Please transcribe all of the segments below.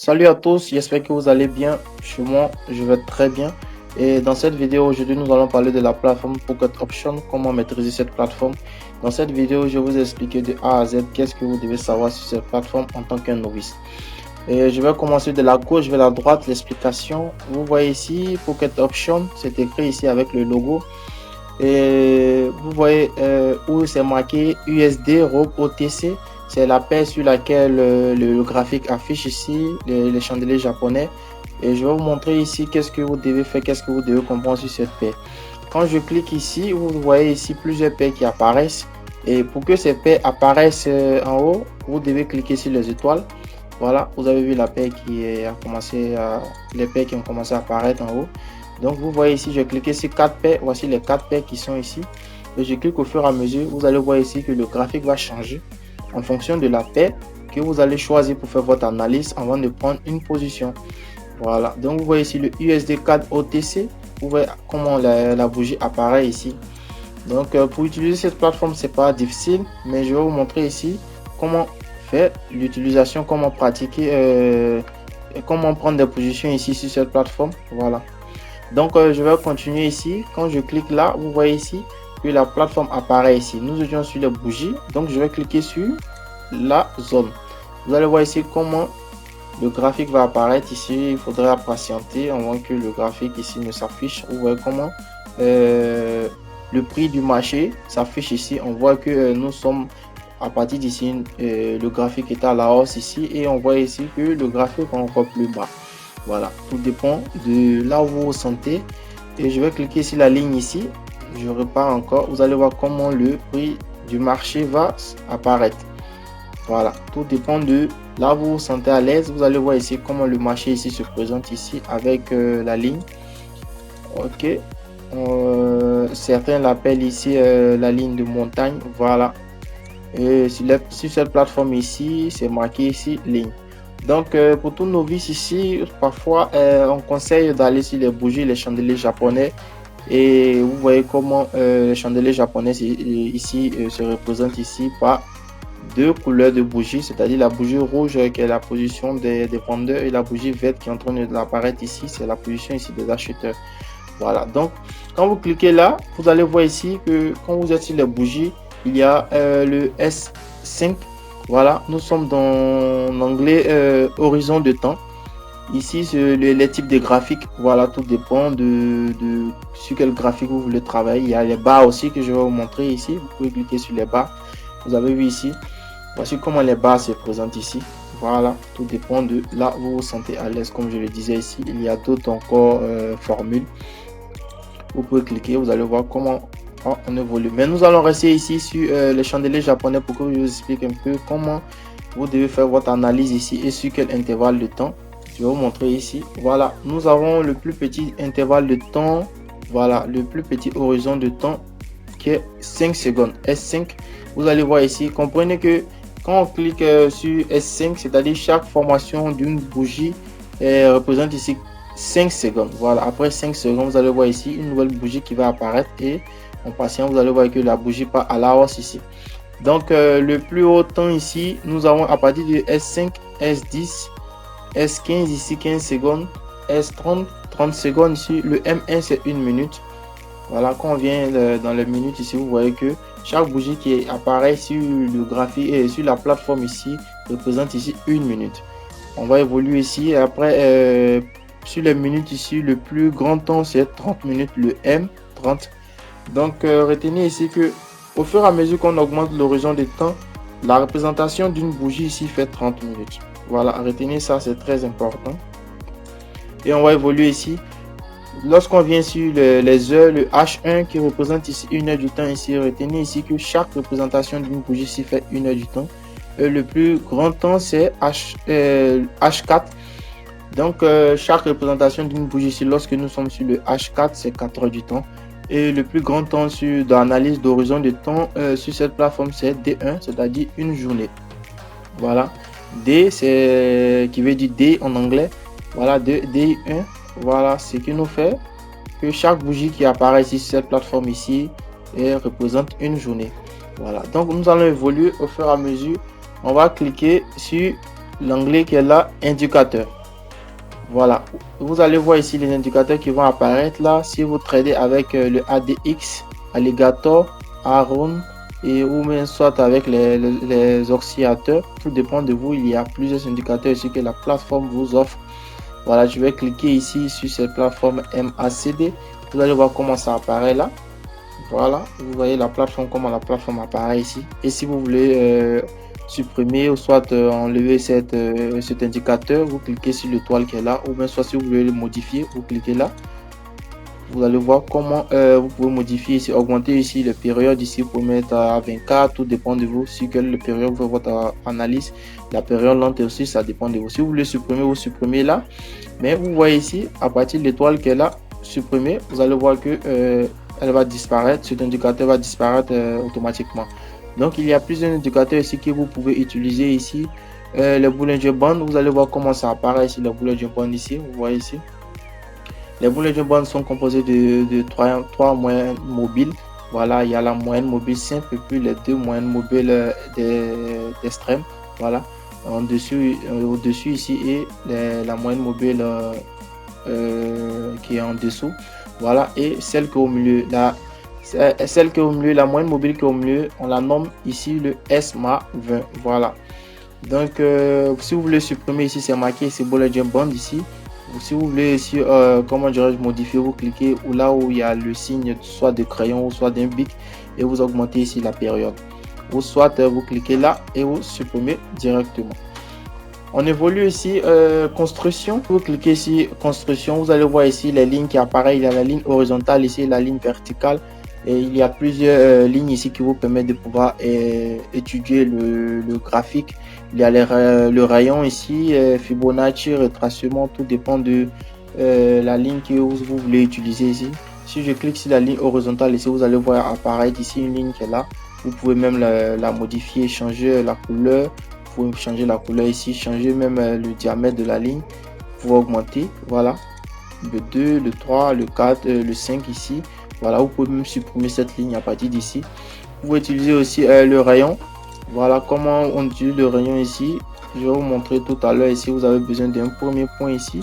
Salut à tous, j'espère que vous allez bien. Chez moi, je vais très bien. Et dans cette vidéo aujourd'hui, nous allons parler de la plateforme Pocket Option, comment maîtriser cette plateforme. Dans cette vidéo, je vais vous expliquer de A à Z qu'est-ce que vous devez savoir sur cette plateforme en tant qu'un novice. Et je vais commencer de la gauche vers la droite l'explication. Vous voyez ici Pocket Option, c'est écrit ici avec le logo. Et vous voyez où c'est marqué USD Robe OTC. C'est la paire sur laquelle le graphique affiche ici les chandeliers japonais. Et je vais vous montrer ici qu'est-ce que vous devez faire, qu'est-ce que vous devez comprendre sur cette paire. Quand je clique ici, vous voyez ici plusieurs paires qui apparaissent. Et pour que ces paires apparaissent en haut, vous devez cliquer sur les étoiles. Voilà, vous avez vu la paire qui a commencé les paires qui ont commencé à apparaître en haut. Donc vous voyez ici, j'ai cliqué sur 4 paires. Voici les 4 paires qui sont ici. Et je clique au fur et à mesure. Vous allez voir ici que le graphique va changer en fonction de la paire que vous allez choisir pour faire votre analyse avant de prendre une position. Voilà. Donc vous voyez ici le USD4 OTC. Vous voyez comment la bougie apparaît ici. Donc pour utiliser cette plateforme, c'est pas difficile. Mais je vais vous montrer ici comment faire l'utilisation, comment pratiquer, comment prendre des positions ici sur cette plateforme. Voilà. Donc je vais continuer ici. Quand je clique là, vous voyez ici que la plateforme apparaît ici. Nous étions sur les bougies. Donc je vais cliquer sur la zone. Vous allez voir ici comment le graphique va apparaître ici. Il faudra patienter avant que le graphique ici ne s'affiche. Vous voyez comment le prix du marché s'affiche ici. On voit que nous sommes à partir d'ici. Le graphique est à la hausse ici. Et on voit ici que le graphique est encore plus bas. Voilà, tout dépend de là où vous vous sentez. Et je vais cliquer sur la ligne ici. Je repars encore. Vous allez voir comment le prix du marché va apparaître. Voilà, tout dépend de là où vous vous sentez à l'aise. Vous allez voir ici comment le marché ici se présente ici avec la ligne. Ok. Certains l'appellent ici la ligne de montagne. Voilà. Et sur cette plateforme ici, c'est marqué ici ligne. Donc pour tout novice ici, parfois on conseille d'aller sur les bougies, les chandeliers japonais. Et vous voyez comment les chandeliers japonais ici se représentent ici par deux couleurs de bougies, c'est-à-dire la bougie rouge qui est la position des vendeurs et la bougie verte qui est en train d'apparaître ici, c'est la position ici des acheteurs. Voilà, donc quand vous cliquez là, vous allez voir ici que quand vous êtes sur les bougies, il y a le S5. Voilà, nous sommes dans l'onglet horizon de temps. Ici, les types de graphiques, voilà, tout dépend de sur quel graphique vous voulez travailler. Il y a les barres aussi que je vais vous montrer ici. Vous pouvez cliquer sur les barres. Vous avez vu ici. Voici comment les barres se présentent ici. Voilà, tout dépend de là où vous vous sentez à l'aise. Comme je le disais ici, il y a d'autres encore formules. Vous pouvez cliquer, vous allez voir comment on évolue. Mais nous allons rester ici sur les chandeliers japonais pour que je vous explique un peu comment vous devez faire votre analyse ici et sur quel intervalle de temps. Je vais vous montrer ici. Voilà, nous avons le plus petit intervalle de temps. Voilà, le plus petit horizon de temps qui est 5 secondes. S5, vous allez voir ici. Comprenez que quand on clique sur S5, c'est-à-dire chaque formation d'une bougie représente ici 5 secondes. Voilà, après 5 secondes, vous allez voir ici une nouvelle bougie qui va apparaître et en patient, vous allez voir que la bougie part à la hausse ici. Donc, le plus haut temps ici, nous avons à partir de S5, S10, S15 ici 15 secondes, S30, 30 secondes ici. Le M1 c'est 1 minute. Voilà, quand on vient dans les minutes ici, vous voyez que chaque bougie qui apparaît sur le graphique et sur la plateforme ici représente ici 1 minute. On va évoluer ici et après sur les minutes ici, le plus grand temps c'est 30 minutes, le M30. Donc retenez ici que au fur et à mesure qu'on augmente l'horizon de temps, la représentation d'une bougie ici fait 30 minutes. Voilà, retenez ça, c'est très important. Et on va évoluer ici. Lorsqu'on vient sur les heures, le H1 qui représente ici 1 heure du temps ici, retenez ici que chaque représentation d'une bougie ici fait 1 heure du temps. Et le plus grand temps c'est H4. Donc chaque représentation d'une bougie ici, lorsque nous sommes sur le H4, c'est 4 heures du temps. Et le plus grand temps dans l'analyse d'horizon de temps sur cette plateforme, c'est D1, c'est-à-dire une journée. Voilà. D, c'est qui veut dire D en anglais. Voilà, D1. Voilà ce qui nous fait que chaque bougie qui apparaît ici sur cette plateforme ici représente une journée. Voilà. Donc nous allons évoluer au fur et à mesure. On va cliquer sur l'onglet qui est là, indicateur. Voilà, vous allez voir ici les indicateurs qui vont apparaître là. Si vous tradez avec le ADX, Alligator, Aron et ou même soit avec les oscillateurs, tout dépend de vous. Il y a plusieurs indicateurs ici que la plateforme vous offre. Voilà, je vais cliquer ici sur cette plateforme MACD. Vous allez voir comment ça apparaît là. Voilà, vous voyez la plateforme, comment la plateforme apparaît ici. Et si vous voulez supprimer ou soit enlever cet indicateur, vous cliquez sur l'étoile qui est là, ou bien soit si vous voulez le modifier, vous cliquez là. Vous allez voir comment vous pouvez modifier ici, augmenter ici les périodes ici pour mettre à 24, tout dépend de vous. Si quelle période vous faites votre analyse, la période lente aussi, ça dépend de vous. Si vous voulez supprimer, vous supprimez là. Mais vous voyez ici, à partir de l'étoile qui est là, supprimer, vous allez voir que elle va disparaître, cet indicateur va disparaître automatiquement. Donc il y a plusieurs indicateurs ici que vous pouvez utiliser ici. Les Bollinger Bands, vous allez voir comment ça apparaît ici, les Bollinger Bands ici, vous voyez ici. Les Bollinger Bands sont composés de trois moyennes mobiles. Voilà, il y a la moyenne mobile simple et puis les deux moyennes mobiles d'extrême. Voilà, au-dessus ici et la moyenne mobile qui est en dessous. Voilà, et celle qui est au milieu, la moyenne mobile qui est au milieu, on la nomme ici le SMA 20. Voilà. Donc, si vous voulez supprimer ici, c'est marqué ici Bollinger Band ici. Si vous voulez ici, comment dirais-je, modifier, vous cliquez ou là où il y a le signe soit de crayon ou soit d'un bic et vous augmentez ici la période. Ou soit vous cliquez là et vous supprimez directement. On évolue ici construction. Vous cliquez ici construction, vous allez voir ici les lignes qui apparaissent. Il y a la ligne horizontale ici, la ligne verticale. Et il y a plusieurs lignes ici qui vous permettent de pouvoir étudier le graphique. Il y a le rayon ici, Fibonacci, retracement, tout dépend de la ligne que vous voulez utiliser ici. Si je clique sur la ligne horizontale ici, vous allez voir apparaître ici une ligne qui est là. Vous pouvez même la modifier, changer la couleur. Vous pouvez changer la couleur ici, changer même le diamètre de la ligne. Vous pouvez augmenter, voilà. Le 2, le 3, le 4, le 5 ici. Voilà, vous pouvez même supprimer cette ligne à partir d'ici. Vous pouvez utiliser aussi le rayon. Voilà comment on utilise le rayon ici. Je vais vous montrer tout à l'heure ici. Vous avez besoin d'un premier point ici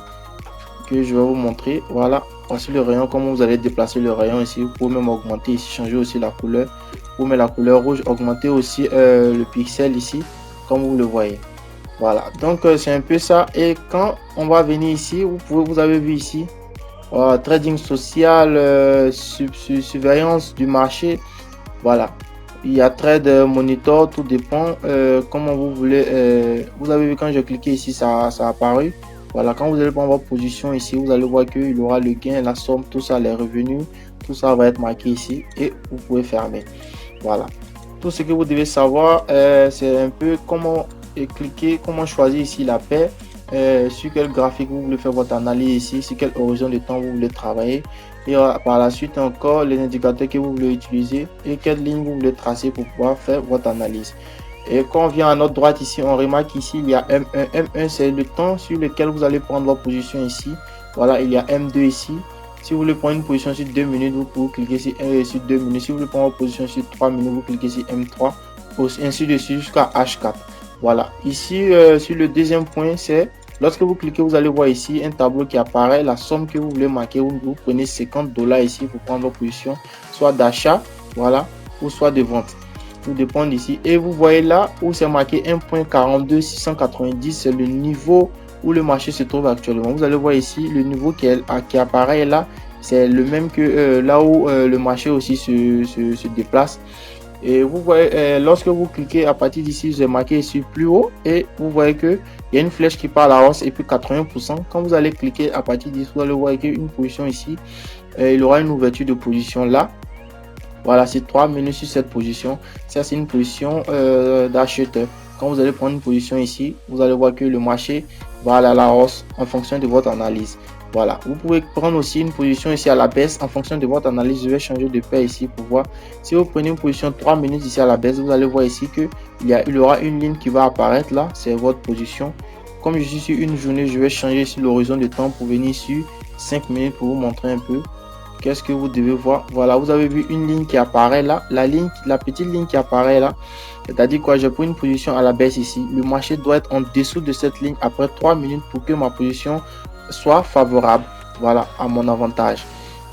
que je vais vous montrer. Voilà, voici le rayon, comment vous allez déplacer le rayon ici. Vous pouvez même augmenter ici, changer aussi la couleur. Vous mettez la couleur rouge, augmenter aussi le pixel ici, comme vous le voyez. Voilà, donc c'est un peu ça. Et quand on va venir ici, vous avez vu ici, trading social, surveillance du marché. Voilà, il y a trade monitor, tout dépend comment vous voulez. Vous avez vu quand j'ai cliqué ici, ça a apparu. Voilà, quand vous allez prendre votre position ici, vous allez voir qu'il y aura le gain, la somme, tout ça, les revenus, tout ça va être marqué ici et vous pouvez fermer. Voilà, tout ce que vous devez savoir, c'est un peu comment cliquer, comment choisir ici la paire. Sur quel graphique vous voulez faire votre analyse ici, sur quel horizon de temps vous voulez travailler et par la suite encore les indicateurs que vous voulez utiliser et quelle ligne vous voulez tracer pour pouvoir faire votre analyse. Et quand on vient à notre droite ici, on remarque ici il y a M1. M1 c'est le temps sur lequel vous allez prendre votre position ici. Voilà, il y a M2 ici. Si vous voulez prendre une position sur 2 minutes, vous pouvez cliquer sur 2 minutes. Si vous voulez prendre votre position sur 3 minutes, vous cliquez sur M3, ainsi de suite jusqu'à H4. Voilà, ici sur le deuxième point, c'est lorsque vous cliquez, vous allez voir ici un tableau qui apparaît, la somme que vous voulez marquer. Vous prenez $50 ici pour prendre votre position, soit d'achat, voilà, ou soit de vente. Tout dépend d'ici. Et vous voyez là où c'est marqué 1.42690, c'est le niveau où le marché se trouve actuellement. Vous allez voir ici le niveau qui apparaît là, c'est le même que là où le marché aussi se déplace. Et vous voyez, lorsque vous cliquez à partir d'ici, j'ai marqué ici plus haut et vous voyez que il y a une flèche qui part à la hausse et puis 80%. Quand vous allez cliquer à partir d'ici, vous allez voir qu'une position ici, il aura une ouverture de position là. Voilà, c'est 3 minutes sur cette position. Ça, c'est une position d'acheteur. Quand vous allez prendre une position ici, vous allez voir que le marché va aller à la hausse en fonction de votre analyse. Voilà, vous pouvez prendre aussi une position ici à la baisse en fonction de votre analyse. Je vais changer de paire ici pour voir. Si vous prenez une position 3 minutes ici à la baisse, vous allez voir ici que il y aura une ligne qui va apparaître là. C'est votre position. Comme je suis sur une journée, je vais changer sur l'horizon de temps pour venir sur 5 minutes pour vous montrer un peu. qu'est-ce que vous devez voir? Voilà, vous avez vu une ligne qui apparaît là, la petite ligne qui apparaît là, c'est-à-dire quoi, j'ai pris une position à la baisse ici. Le marché doit être en dessous de cette ligne après 3 minutes pour que ma position soit favorable, voilà, à mon avantage.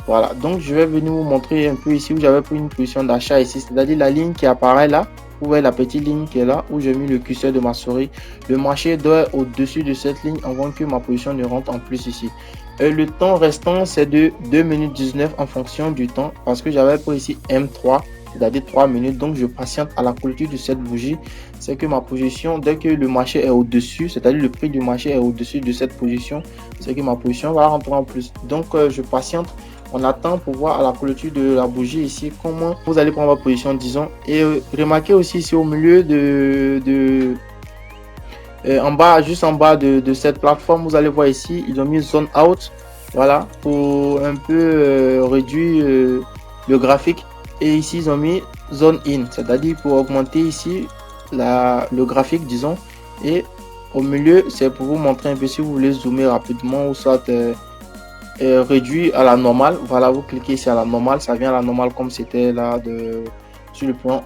Voilà, donc je vais venir vous montrer un peu ici où j'avais pris une position d'achat ici, c'est-à-dire la ligne qui apparaît là. Vous voyez la petite ligne qui est là où j'ai mis le curseur de ma souris. Le marché doit être au-dessus de cette ligne avant que ma position ne rentre en plus ici. Le temps restant, c'est de 2 minutes 19 en fonction du temps parce que j'avais pris ici M3, c'est-à-dire 3 minutes. Donc, je patiente à la clôture de cette bougie. C'est que ma position, dès que le marché est au-dessus, c'est-à-dire le prix du marché est au-dessus de cette position, c'est que ma position va rentrer en plus. Donc, je patiente. On attend pour voir à la clôture de la bougie ici comment vous allez prendre votre position, disons. Et remarquez aussi ici au milieu en bas, juste en bas de cette plateforme, vous allez voir ici, ils ont mis zone out, voilà, pour un peu réduire le graphique. Et ici, ils ont mis zone in, c'est-à-dire pour augmenter ici le graphique, disons. Et au milieu, c'est pour vous montrer un peu si vous voulez zoomer rapidement ou soit réduit à la normale. Voilà, vous cliquez ici à la normale, ça vient à la normale comme c'était là sur le plan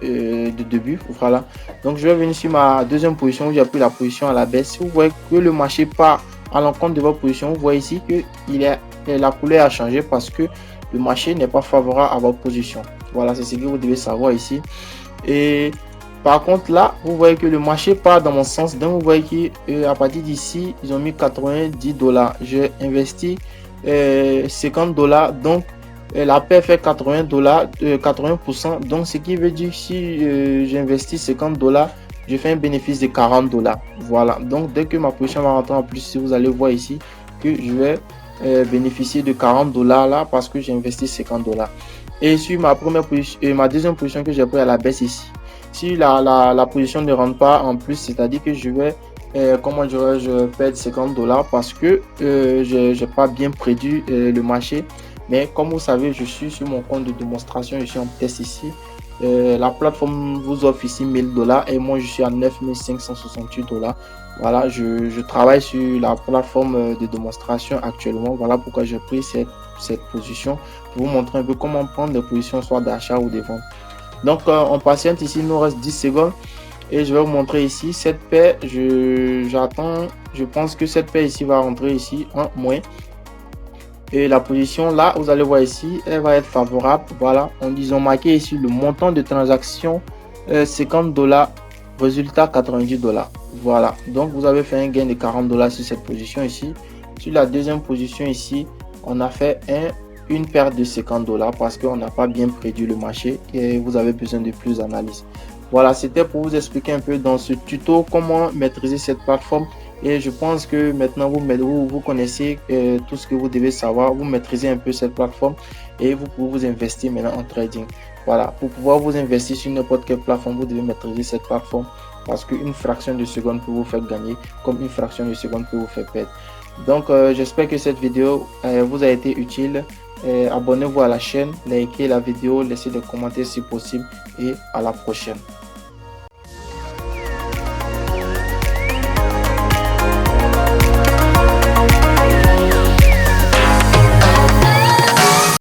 de début. Voilà, donc je vais venir sur ma deuxième position où j'ai pris la position à la baisse. Si vous voyez que le marché part à l'encontre de votre position, vous voyez ici que la couleur a changé parce que le marché n'est pas favorable à votre position. Voilà, c'est ce que vous devez savoir ici. Et par contre là, vous voyez que le marché part dans mon sens. Donc vous voyez qu'à partir d'ici, ils ont mis 90 $. J'ai investi 50 $. Donc la paie fait 80 $, 80%. Donc ce qui veut dire que si j'investis 50 $, je fais un bénéfice de 40 $. Voilà. Donc dès que ma position va rentrer en plus, si vous allez voir ici que je vais bénéficier de 40 $ là parce que j'ai investi 50 $. Et sur ma première position et ma deuxième position que j'ai pris à la baisse ici, si la position ne rentre pas en plus, c'est-à-dire que je vais comment je perds 50 $ parce que j'ai pas bien prédit le marché. Mais comme vous savez, je suis sur mon compte de démonstration, je suis en test ici. La plateforme vous offre ici 1000 $ et moi je suis à 9568 $. Voilà, je travaille sur la plateforme de démonstration actuellement. Voilà pourquoi j'ai pris cette position pour vous montrer un peu comment prendre des positions soit d'achat ou de vente. Donc on patiente ici, il nous reste 10 secondes et je vais vous montrer ici cette paire. J'attends, je pense que cette paire ici va rentrer ici en moins. Et la position là, vous allez voir ici, elle va être favorable. Voilà, ils ont marqué ici le montant de transaction 50 $, résultat 90 $. Voilà, donc vous avez fait un gain de 40 $ sur cette position ici. Sur la deuxième position ici, on a fait une perte de 50 $ parce qu'on n'a pas bien prédit le marché et vous avez besoin de plus d'analyse. Voilà, c'était pour vous expliquer un peu dans ce tuto comment maîtriser cette plateforme. Et je pense que maintenant vous connaissez tout ce que vous devez savoir, vous maîtrisez un peu cette plateforme et vous pouvez vous investir maintenant en trading. Voilà, pour pouvoir vous investir sur n'importe quelle plateforme, vous devez maîtriser cette plateforme parce qu'une fraction de seconde peut vous faire gagner comme une fraction de seconde peut vous faire perdre. Donc j'espère que cette vidéo vous a été utile. Abonnez-vous à la chaîne, likez la vidéo, laissez des commentaires si possible et à la prochaine.